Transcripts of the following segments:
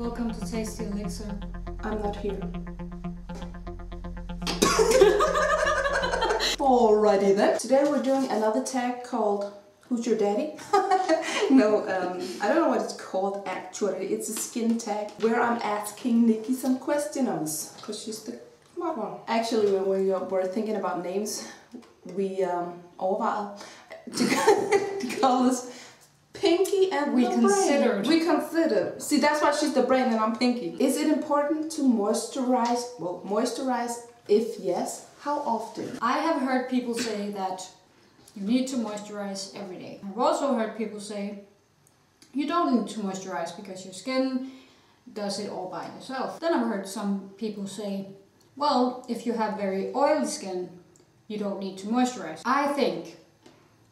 Welcome to Tasty Elixir. I'm not here. Alrighty then. Today we're doing another tag called Who's Your Daddy? No, I don't know what it's called actually. It's a skin tag where I'm asking Nikki some questions because she's the smart one. Actually, when we were thinking about names, we overvejede to call us Pinky and We the considered. Brain. We considered. See, that's why she's the brain and I'm Pinky. Is it important to moisturize? Well, moisturize. If yes, how often? I have heard people say that you need to moisturize every day. I've also heard people say you don't need to moisturize because your skin does it all by itself. Then I've heard some people say, well, if you have very oily skin, you don't need to moisturize. I think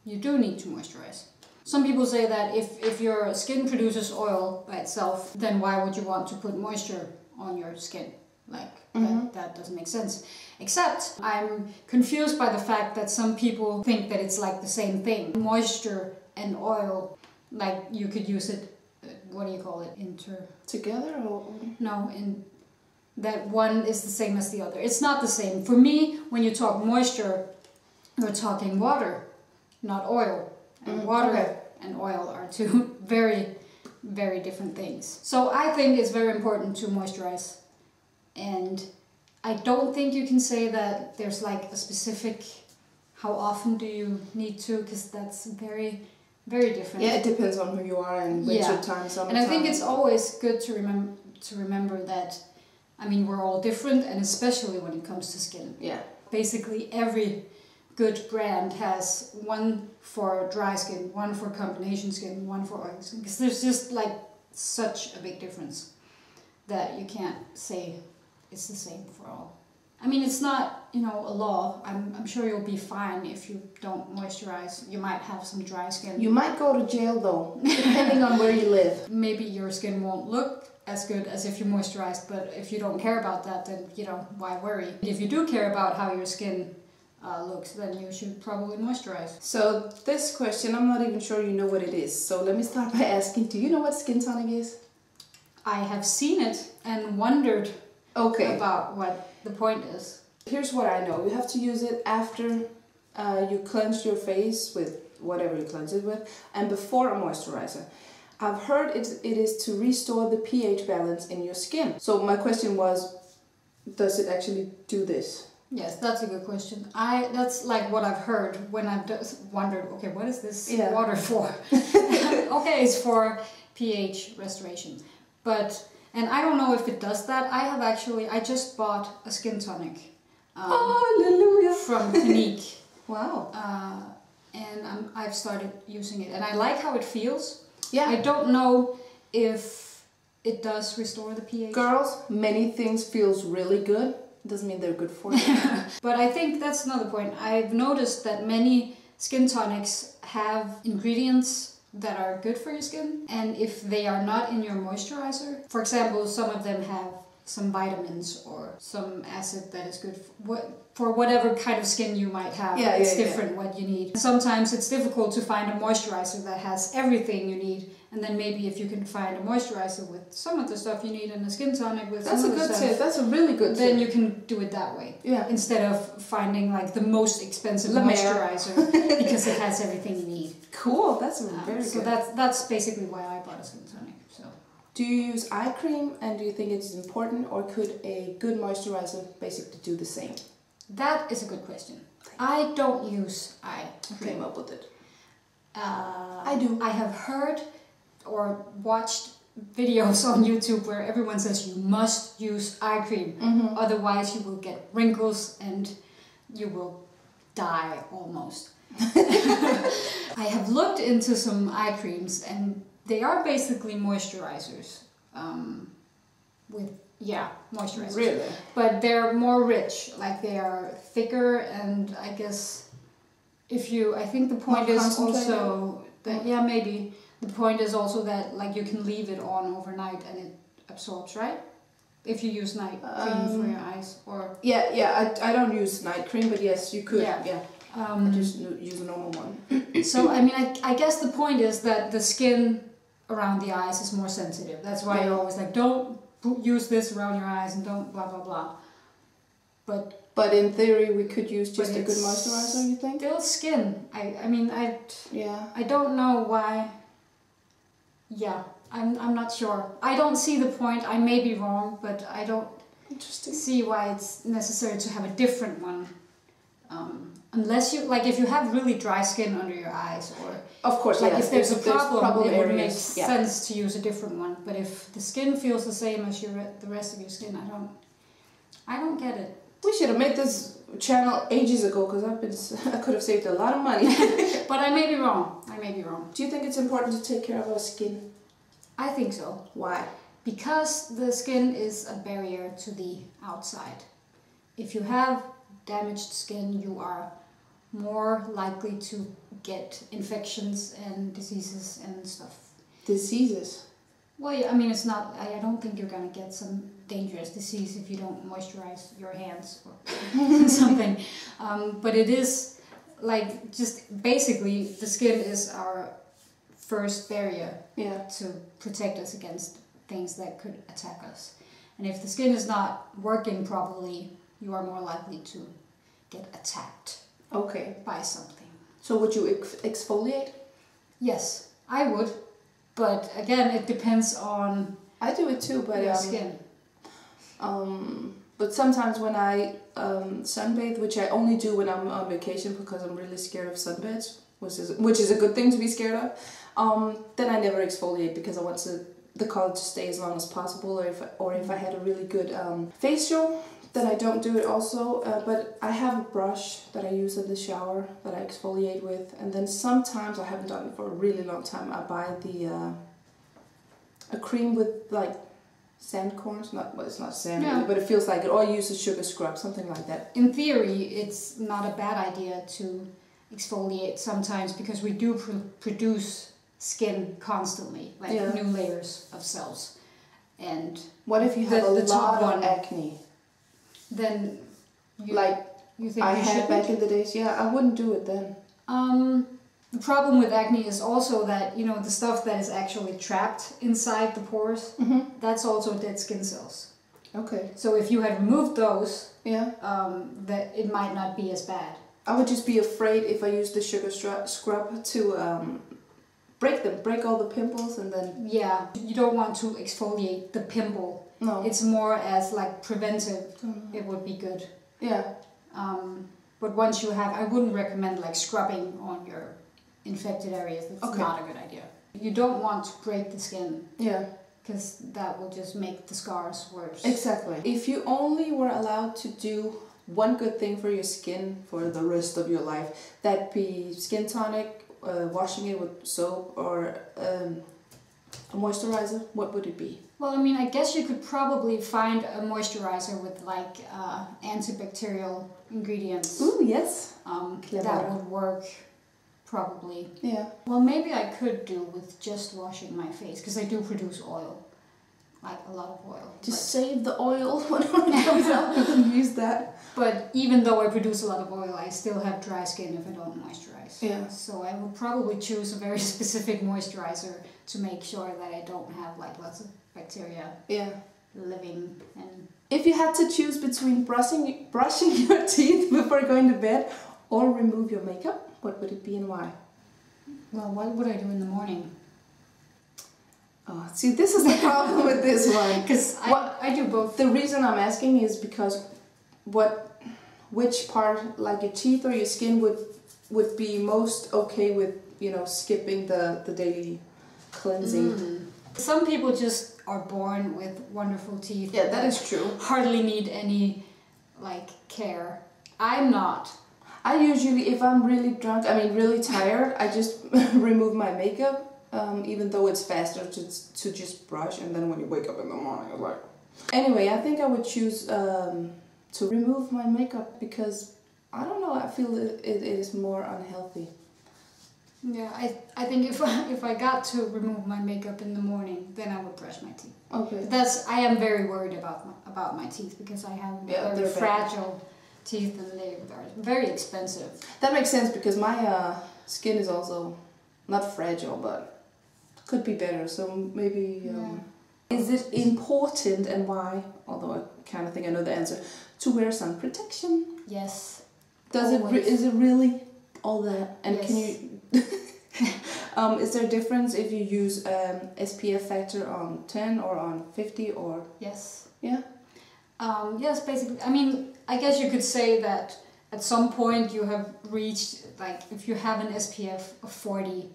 you do need to moisturize. Some people say that if your skin produces oil by itself, then why would you want to put moisture on your skin? Like, that doesn't make sense. Except, I'm confused by the fact that some people think that it's like the same thing. Moisture and oil, like you could use it, what do you call it? Together or? No, that one is the same as the other. It's not the same. For me, when you talk moisture, you're talking water, not oil. And water and oil are two very, very different things. So I think it's very important to moisturize. And I don't think you can say that there's like a specific, how often do you need to, because that's very, very different. Yeah, it depends on who you are and winter time, summertime. And I think it's always good to remember that, I mean, we're all different, and especially when it comes to skin. Yeah. Basically every good brand has one for dry skin, one for combination skin, one for oily skin, because there's just like such a big difference that you can't say it's the same for all. I mean, it's not, you know, a law. I'm sure you'll be fine if you don't moisturize. You might have some dry skin. You might go to jail though, depending on where you live. Maybe your skin won't look as good as if you moisturized, but if you don't care about that, then, you know, why worry? If you do care about how your skin looks, then you should probably moisturize. So this question, I'm not even sure you know what it is. So let me start by asking, do you know what skin tonic is? I have seen it and wondered about what the point is. Here's what I know. You have to use it after you cleanse your face with whatever you cleanse it with and before a moisturizer. I've heard it is to restore the pH balance in your skin. So my question was, does it actually do this? Yes, that's a good question. That's like what I've heard when I've wondered, okay, what is this water for? Okay, it's for pH restoration. And I don't know if it does that. I just bought a skin tonic. Hallelujah! From Clinique. Wow. And I've started using it. And I like how it feels. Yeah. I don't know if it does restore the pH. Girls, many things feels really good. Doesn't mean they're good for you. But I think that's another point. I've noticed that many skin tonics have ingredients that are good for your skin, and if they are not in your moisturizer, for example, some of them have some vitamins or some acid that is good for whatever kind of skin you might have. It's different what you need. Sometimes it's difficult to find a moisturizer that has everything you need, and then maybe if you can find a moisturizer with some of the stuff you need and a skin tonic with some of the stuff. That's a good tip. That's a really good tip. Then you can do it that way. Yeah. Instead of finding like the most expensive moisturizer because it has everything you need. Cool. That's very good. So that's basically why I bought a skin tonic. So. Do you use eye cream, and do you think it's important, or could a good moisturizer basically do the same? That is a good question. I don't use eye cream. Came up with it. I do. I have heard or watched videos on YouTube where everyone says you must use eye cream, otherwise you will get wrinkles and you will die almost. I have looked into some eye creams and they are basically moisturizers. Moisturizers. Really? But they're more rich, like they are thicker, and I guess I think the point is also that, maybe the point is also that like you can leave it on overnight and it absorbs, right? If you use night cream for your eyes, or I don't use night cream, but yes, you could. I just use a normal one. So I mean, I guess the point is that the skin around the eyes is more sensitive. That's why you're always like, don't use this around your eyes and don't blah blah blah. But in theory, we could use just a good moisturizer, you think? Still skin. I mean, Yeah. I don't know why. Yeah, I'm not sure. I don't see the point. I may be wrong, but I don't see why it's necessary to have a different one. Unless you, like, if you have really dry skin under your eyes, or of course, like yes, if there's a problem, it would make yeah. sense to use a different one. But if the skin feels the same as the rest of your skin, I don't get it. We should have made this channel ages ago, because I could have saved a lot of money. But I may be wrong. I may be wrong. Do you think it's important to take care of our skin? I think so. Why? Because the skin is a barrier to the outside. If you have damaged skin, you are more likely to get infections and diseases and stuff. Diseases? Well, yeah, I mean, it's not, I don't think you're going to get some dangerous disease if you don't moisturize your hands or something. But it is, like, just basically, the skin is our first barrier to protect us against things that could attack us. And if the skin is not working properly, you are more likely to get attacked by something. So would you exfoliate? Yes, I would. But again, it depends on I do it too, but your skin. But sometimes when I sunbathe, which I only do when I'm on vacation because I'm really scared of sunbeds, which is a good thing to be scared of, then I never exfoliate because I want the color to stay as long as possible. Or if I had a really good facial, then I don't do it also. But I have a brush that I use in the shower that I exfoliate with, and then sometimes, I haven't done it for a really long time, I buy a cream with like sand corns. It's not sand, but it feels like it. Or I use a sugar scrub, something like that. In theory, it's not a bad idea to exfoliate sometimes, because we do produce skin constantly, like new layers of cells. And what if you have a lot of acne? Then you think I you had shouldn't? back in the days. Yeah, I wouldn't do it then. The problem with acne is also that, you know, the stuff that is actually trapped inside the pores, that's also dead skin cells. Okay. So if you had removed those, that it might not be as bad. I would just be afraid if I used the sugar scrub to break all the pimples, and then... Yeah, you don't want to exfoliate the pimple. No. It's more as like preventive, it would be good. Yeah. But once you have, I wouldn't recommend like scrubbing on your infected areas. That's not a good idea. You don't want to break the skin. Yeah. Because that will just make the scars worse. Exactly. If you only were allowed to do one good thing for your skin for the rest of your life, that'd be skin tonic, washing it with soap, or a moisturizer, what would it be? Well, I mean, I guess you could probably find a moisturizer with like antibacterial ingredients. Ooh, yes. That would work, probably. Yeah. Well, maybe I could do with just washing my face, because I do produce oil, like a lot of oil. Just save the oil when it comes out and use that. But even though I produce a lot of oil, I still have dry skin if I don't moisturize. Yeah. So I would probably choose a very specific moisturizer to make sure that I don't have like lots of bacteria living. And if you had to choose between brushing your teeth before going to bed or remove your makeup, what would it be and why? Well, what would I do in the morning? Oh, see, this is the problem with this one. Because I do both. The reason I'm asking is because which part, like your teeth or your skin, would be most okay with, you know, skipping the daily cleansing. Some people just are born with wonderful teeth. Yeah, that is true. Hardly need any like care. I'm not. I usually, if I'm really drunk, really tired, I just remove my makeup. Even though it's faster to just brush, and then when you wake up in the morning, it's like... Anyway, I think I would choose to remove my makeup, because, I don't know, I feel it is more unhealthy. Yeah, I think if I got to remove my makeup in the morning, then I would brush my teeth. Okay. I am very worried about my teeth, because I have very fragile teeth, and they're very expensive. That makes sense, because my skin is also not fragile, but could be better. So maybe. Is it important, and why? Although I kind of think I know the answer. To wear sun protection. Yes. Is it really all that? And yes. Can you? Is there a difference if you use SPF factor on 10 or on 50 or? Yes. Yeah. Yes, basically. I mean, I guess you could say that at some point you have reached, like, if you have an SPF of 40,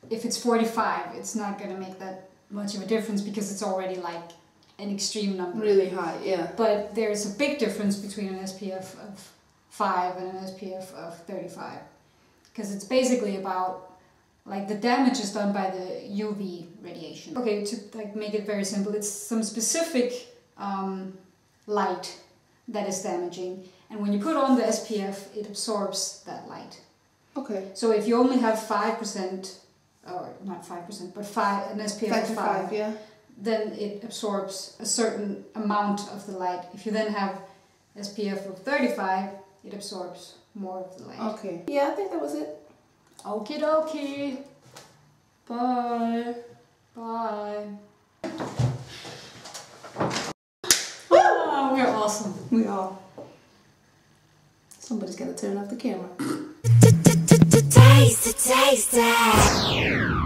if it's 45, it's not going to make that much of a difference because it's already like an extreme number. Really high, yeah. But there's a big difference between an SPF of 5 and an SPF of 35. Because it's basically about, like, the damage is done by the UV radiation. Okay, to like make it very simple, it's some specific light that is damaging. And when you put on the SPF, it absorbs that light. Okay. So if you only have 5%, or not 5%, but an SPF of 5, yeah. then it absorbs a certain amount of the light. If you then have SPF of 35, it absorbs more of the light. Okay. Yeah, I think that was it. Okie dokie. Bye. Bye. Oh, we're awesome. We are. Somebody's gotta turn off the camera. Taste it.